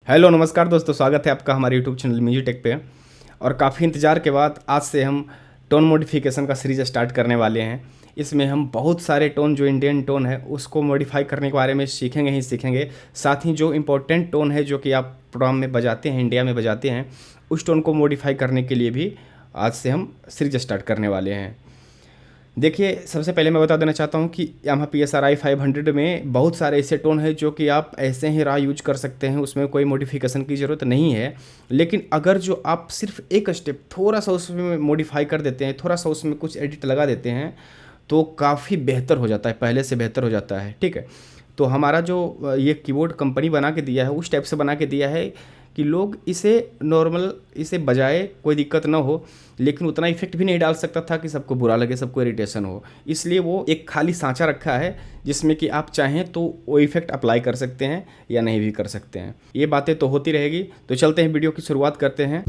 Hello नमस्कार दोस्तों, स्वागत है आपका हमारे यूट्यूब चैनल म्यूजिक टेक पे। और काफ़ी इंतज़ार के बाद आज से हम टोन मॉडिफिकेशन का सीरीज स्टार्ट करने वाले हैं। इसमें हम बहुत सारे टोन जो इंडियन टोन है उसको मॉडिफाई करने के बारे में सीखेंगे ही सीखेंगे। साथ ही जो इम्पोर्टेंट टोन है जो कि आप प्रोग्राम में बजाते हैं, इंडिया में बजाते हैं, उस टोन को मॉडिफाई करने के लिए भी आज से हम सीरीज स्टार्ट करने वाले हैं। देखिए, सबसे पहले मैं बता देना चाहता हूँ कि यामाहा PSRI 500 में बहुत सारे ऐसे टोन हैं जो कि आप ऐसे ही रॉ यूज कर सकते हैं, उसमें कोई मॉडिफिकेशन की ज़रूरत नहीं है। लेकिन अगर जो आप सिर्फ एक स्टेप थोड़ा सा उसमें मॉडिफाई कर देते हैं, थोड़ा सा उसमें कुछ एडिट लगा देते हैं, तो काफ़ी बेहतर हो जाता है, पहले से बेहतर हो जाता है। ठीक है, तो हमारा जो ये कीबोर्ड कंपनी बना के दिया है उस टाइप से बना के दिया है कि लोग इसे नॉर्मल इसे बजाए, कोई दिक्कत ना हो, लेकिन उतना इफेक्ट भी नहीं डाल सकता था कि सबको बुरा लगे, सबको इरिटेशन हो। इसलिए वो एक खाली सांचा रखा है जिसमें कि आप चाहें तो वो इफेक्ट अप्लाई कर सकते हैं या नहीं भी कर सकते हैं। ये बातें तो होती रहेगी। तो चलते हैं, वीडियो की शुरुआत करते हैं।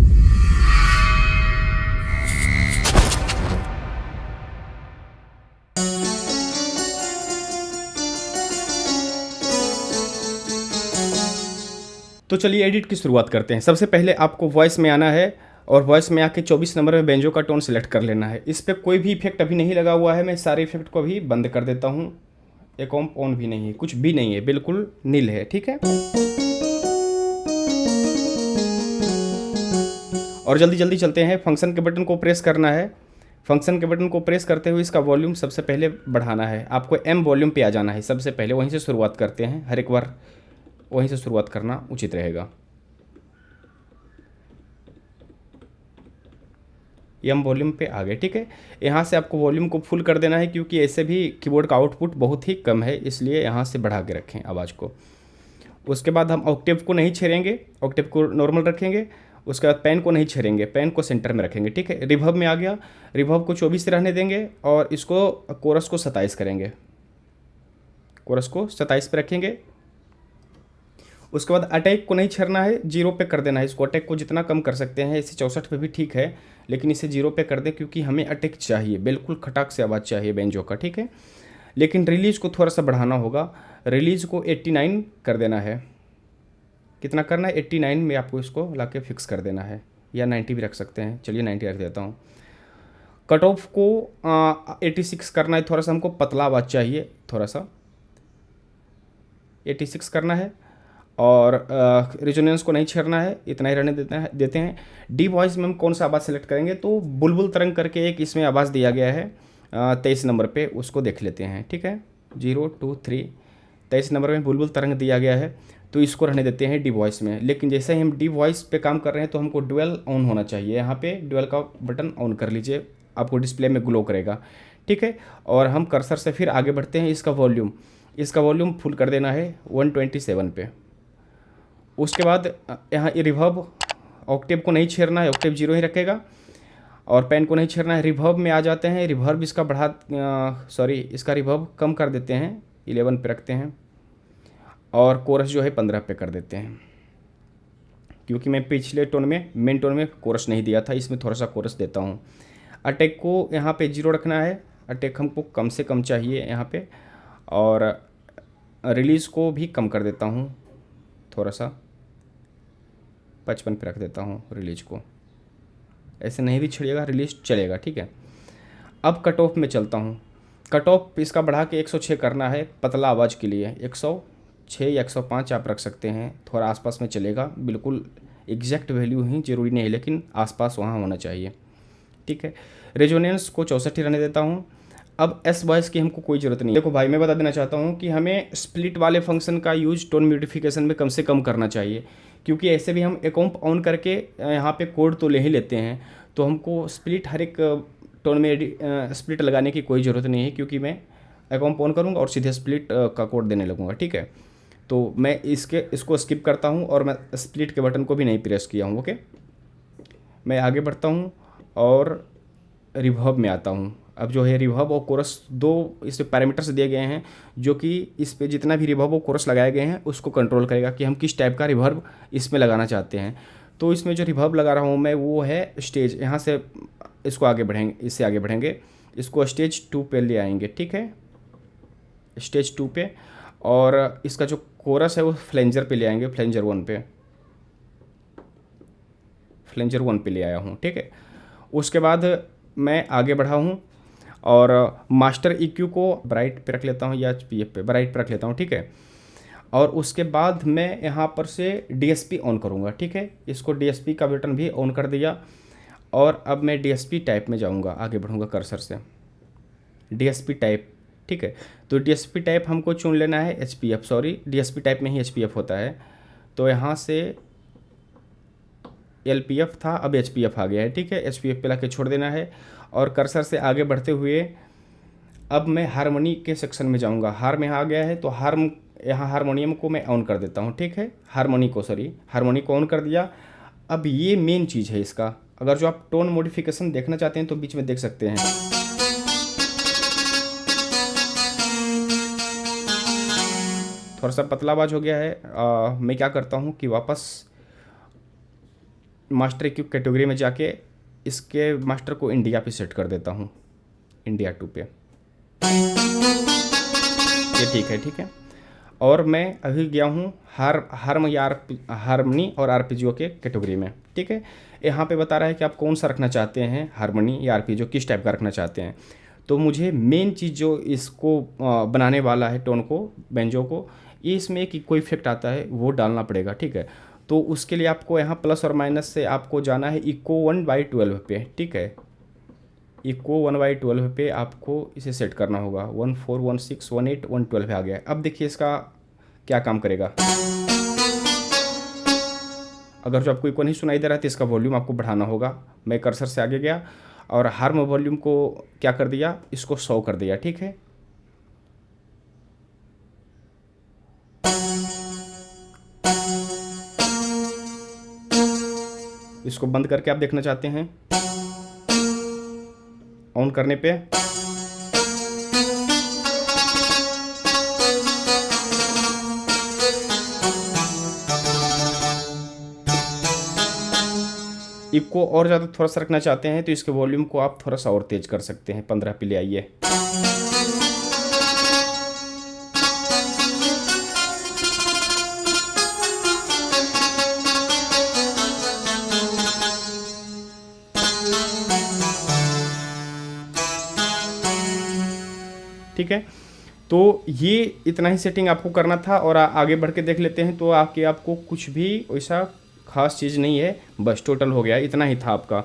तो चलिए एडिट की शुरुआत करते हैं। सबसे पहले आपको वॉइस में आना है और वॉइस में आके 24 नंबर में बेंजो का टोन सेलेक्ट कर लेना है। इस पर कोई भी इफेक्ट अभी नहीं लगा हुआ है, मैं सारे इफेक्ट को अभी बंद कर देता हूँ। एक ऑन भी नहीं है, कुछ भी नहीं है, बिल्कुल नील है। ठीक है, और जल्दी जल्दी चलते हैं। फंक्शन के बटन को प्रेस करना है। फंक्शन के बटन को प्रेस करते हुए इसका वॉल्यूम सबसे पहले बढ़ाना है। आपको M वॉल्यूम पे आ जाना है सबसे पहले, वहीं से शुरुआत करते हैं। हर एक बार वहीं से शुरुआत करना उचित रहेगा। M वॉल्यूम पे आ गए। ठीक है, यहाँ से आपको वॉल्यूम को फुल कर देना है क्योंकि ऐसे भी कीबोर्ड का आउटपुट बहुत ही कम है, इसलिए यहाँ से बढ़ा के रखें आवाज़ को। उसके बाद हम ऑक्टेव को नहीं छेड़ेंगे, ऑक्टेव को नॉर्मल रखेंगे। उसके बाद पेन को नहीं छेड़ेंगे, पेन को सेंटर में रखेंगे। ठीक है, रिवर्ब में आ गया, रिवर्ब को 24 रहने देंगे और इसको कोरस को 27 करेंगे। कोरस को 27 पे रखेंगे। उसके बाद अटैक को नहीं छेड़ना है, 0 पे कर देना है इसको। अटैक को जितना कम कर सकते हैं, इसे 64 पे भी ठीक है, लेकिन इसे 0 पे कर दें क्योंकि हमें अटैक चाहिए, बिल्कुल खटाक से आवाज़ चाहिए बेंजो का। ठीक है, लेकिन रिलीज़ को थोड़ा सा बढ़ाना होगा। रिलीज़ को 89 कर देना है। कितना करना है? 89 में आपको इसको ला के फिक्स कर देना है, या 90 भी रख सकते हैं। चलिए 90 रख देता हूँ। कट ऑफ को 86 करना है, थोड़ा सा हमको पतला आवाज़ चाहिए, थोड़ा सा 86 करना है। और रेजोनेंस को नहीं छेड़ना है, इतना ही रहने देते हैं। डी वॉइस में हम कौन सा आवाज़ सेलेक्ट करेंगे? तो बुलबुल तरंग करके एक इसमें आवाज़ दिया गया है 23 नंबर पे, उसको देख लेते हैं। ठीक है, 0 2 3 23 नंबर में बुलबुल तरंग दिया गया है, तो इसको रहने देते हैं डी वॉइस में। लेकिन जैसे ही हम डी वॉइस पे काम कर रहे हैं तो हमको डुअल ऑन होना चाहिए। यहाँ पे डुअल का बटन ऑन कर लीजिए, आपको डिस्प्ले में ग्लो करेगा। ठीक है, और हम कर्सर से फिर आगे बढ़ते हैं। इसका वॉल्यूम फुल कर देना है 127 पे। उसके बाद यहाँ रिवर्ब, ऑक्टेव को नहीं छेड़ना है, ऑक्टेव 0 ही रखेगा, और पेन को नहीं छेड़ना है। रिवर्ब में आ जाते हैं। रिवर्ब इसका इसका रिवर्ब कम कर देते हैं, 11 पे रखते हैं, और कोरस जो है 15 पे कर देते हैं, क्योंकि मैं पिछले टोन में, मेन टोन में कोरस नहीं दिया था, इसमें थोड़ा सा कोरस देता हूँ। अटैक को यहाँ पे 0 रखना है, अटैक हमको कम से कम चाहिए यहाँ पे। और रिलीज़ को भी कम कर देता हूँ, थोड़ा सा 55 पे रख देता हूँ रिलीज को। ऐसे नहीं भी छिड़िएगा, रिलीज चलेगा। ठीक है, अब कट ऑफ में चलता हूँ। कट ऑफ इसका बढ़ा के 106 करना है पतला आवाज़ के लिए। 106 या 105 आप रख सकते हैं, थोड़ा आसपास में चलेगा। बिल्कुल एग्जैक्ट वैल्यू ही ज़रूरी नहीं है, लेकिन आसपास वहाँ होना चाहिए। ठीक है, रेजोनेंस को 64 ही रहने देता हूँ। अब एस वॉइस की हमको कोई ज़रूरत नहीं। देखो भाई, मैं बता देना चाहता हूँ कि हमें स्प्लिट वाले फंक्शन का यूज टोन म्यूटिफिकेशन में कम से कम करना चाहिए, क्योंकि ऐसे भी हम एकॉम्प ऑन करके यहाँ पे कोड तो ले ही लेते हैं, तो हमको स्प्लिट हर एक टोन में स्प्लिट लगाने की कोई ज़रूरत नहीं है, क्योंकि मैं एकॉम्प ऑन करूँगा और सीधे स्प्लिट का कोड देने लगूँगा। ठीक है, तो मैं इसको स्किप करता हूँ और मैं स्प्लिट के बटन को भी नहीं प्रेस किया हूँ। ओके, मैं आगे बढ़ता हूँ और रिवर्ब में आता हूँ। अब जो है रिवर्ब और कोरस, दो इस पैरामीटर्स दिए गए हैं जो कि इस पे जितना भी रिवर्ब और कोरस लगाए गए हैं उसको कंट्रोल करेगा कि हम किस टाइप का रिवर्ब इसमें लगाना चाहते हैं। तो इसमें जो रिवर्ब लगा रहा हूँ मैं वो है स्टेज। यहाँ से इसको आगे बढ़ेंगे, इससे आगे बढ़ेंगे, इसको स्टेज 2 पे ले आएंगे। ठीक है, स्टेज 2 पे, और इसका जो कोरस है वो फ्लेंजर पे ले आएंगे, फ्लेंजर 1 पे। फ्लेंजर 1 पे ले आया हूँ, ठीक है। उसके बाद मैं आगे बढ़ा हूँ और मास्टर EQ को ब्राइट पे रख लेता हूँ या HPF पे, ब्राइट पे रख लेता हूँ, ठीक है। और उसके बाद मैं यहाँ पर से DSP ऑन करूँगा, ठीक है। इसको DSP का बटन भी ऑन कर दिया और अब मैं DSP टाइप में जाऊँगा, आगे बढ़ूँगा कर्सर से DSP टाइप, ठीक है। तो DSP टाइप हमको चुन लेना है HPF, सॉरी DSP टाइप में ही HPF होता है। तो यहाँ से LPF था, अब HPF आ गया है, ठीक है। HPF पे लाके छोड़ देना है और कर्सर से आगे बढ़ते हुए अब मैं हारमोनी के सेक्शन में जाऊँगा। हार्म यहाँ आ गया है तो यहाँ हारमोनियम को मैं ऑन कर देता हूँ, ठीक है। हारमोनी को ऑन कर दिया। अब ये मेन चीज़ है इसका, अगर जो आप टोन मॉडिफिकेशन देखना चाहते हैं तो बीच में देख सकते हैं। थोड़ा सा पतला आवाज हो गया है। मैं क्या करता हूँ कि वापस मास्टर EQ कैटेगरी में जाके इसके मास्टर को इंडिया पे सेट कर देता हूँ, इंडिया 2 पे। ये ठीक है। और मैं अभी गया हूँ हारमोनी और आर्पेजियो के कैटेगरी में, ठीक है। यहाँ पे बता रहा है कि आप कौन सा रखना चाहते हैं, हारमोनी या आर्पेजियो, किस टाइप का रखना चाहते हैं। तो मुझे मेन चीज़ जो इसको बनाने वाला है टोन को, बेंजो को, ये इसमें एक इको इफेक्ट आता है वो डालना पड़ेगा, ठीक है। तो उसके लिए आपको यहाँ प्लस और माइनस से आपको जाना है इको 1/12 पे, ठीक है। इको 1/12 पे आपको इसे सेट करना होगा। 1 4 1 6 1 8 1 12 आ गया। अब देखिए इसका क्या काम करेगा। अगर जो आपको इको नहीं सुनाई दे रहा है तो इसका वॉल्यूम आपको बढ़ाना होगा। मैं कर्सर से आगे गया और हार्म वॉल्यूम को क्या कर दिया, इसको 100 कर दिया, ठीक है। इसको बंद करके आप देखना चाहते हैं, ऑन करने पे इको और ज़्यादा थोड़ा सा रखना चाहते हैं तो इसके वॉल्यूम को आप थोड़ा सा और तेज कर सकते हैं, 15 पे ले आइए। ठीक है, तो ये इतना ही सेटिंग आपको करना था और आगे बढ़ के देख लेते हैं। तो आपको कुछ भी वैसा खास चीज़ नहीं है, बस टोटल हो गया, इतना ही था आपका।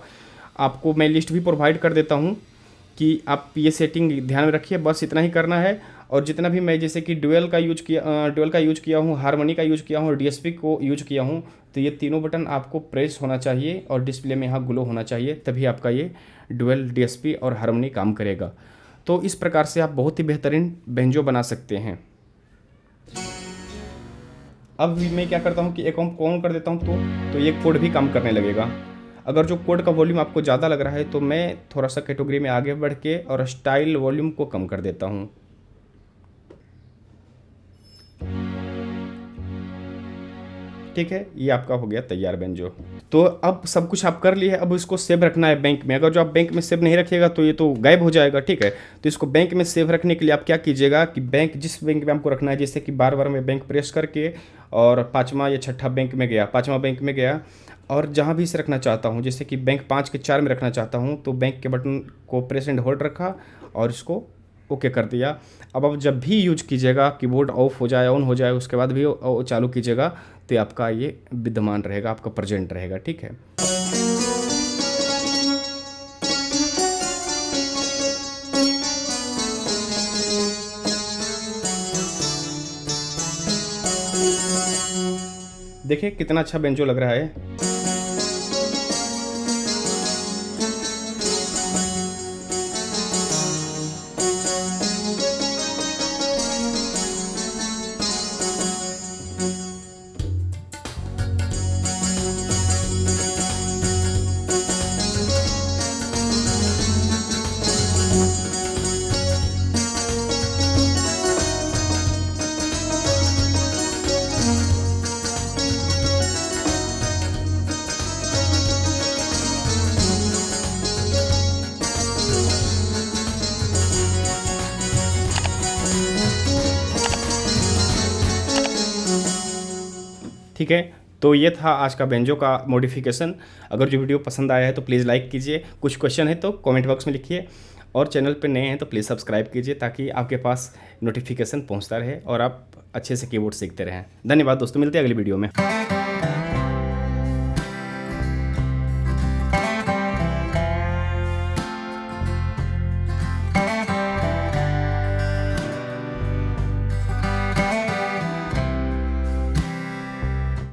आपको मैं लिस्ट भी प्रोवाइड कर देता हूँ कि आप ये सेटिंग ध्यान में रखिए, बस इतना ही करना है। और जितना भी मैं जैसे कि ड्यूअल का यूज किया हूँ, हारमोनी का यूज किया हूँ और DSP को यूज किया हूँ, तो ये तीनों बटन आपको प्रेस होना चाहिए और डिस्प्ले में यहाँ ग्लो होना चाहिए, तभी आपका ये ड्यूअल DSP और हारमोनी काम करेगा। तो इस प्रकार से आप बहुत ही बेहतरीन बेंजो बना सकते हैं। अब मैं क्या करता हूँ कि एक ऑन कर देता हूँ तो ये कोड भी काम करने लगेगा। अगर जो कोड का वॉल्यूम आपको ज़्यादा लग रहा है तो मैं थोड़ा सा कैटेगरी में आगे बढ़ के और स्टाइल वॉल्यूम को कम कर देता हूँ। ठीक है, ये आपका हो गया तैयार बेंजो। तो अब सब कुछ आप कर लिए, अब इसको सेव रखना है बैंक में। अगर जो आप बैंक में सेव नहीं रखिएगा तो ये तो गायब हो जाएगा, ठीक है। तो इसको बैंक में सेव रखने के लिए आप क्या कीजिएगा कि बैंक जिस बैंक में आपको रखना है, जैसे कि बार बार मैं बैंक प्रेस करके और 5वां या 6ठा बैंक में गया, 5वां बैंक में गया और जहाँ भी इसे रखना चाहता हूँ, जैसे कि बैंक 5 के 4 में रखना चाहता हूँ, तो बैंक के बटन को प्रेस एंड होल्ड रखा और इसको ओके कर दिया। अब आप जब भी यूज कीजिएगा, कीबोर्ड ऑफ हो जाए ऑन हो जाए उसके बाद भी चालू कीजिएगा, तो आपका ये विद्यमान रहेगा, आपका प्रेजेंट रहेगा, ठीक है। देखिए कितना अच्छा बेंजो लग रहा है। ठीक है, तो ये था आज का बेंजो का मॉडिफिकेशन। अगर जो वीडियो पसंद आया है तो प्लीज़ लाइक कीजिए, कुछ क्वेश्चन है तो कमेंट बॉक्स में लिखिए, और चैनल पे नए हैं तो प्लीज़ सब्सक्राइब कीजिए ताकि आपके पास नोटिफिकेशन पहुंचता रहे और आप अच्छे से कीबोर्ड सीखते रहें। धन्यवाद दोस्तों, मिलते हैं अगली वीडियो में।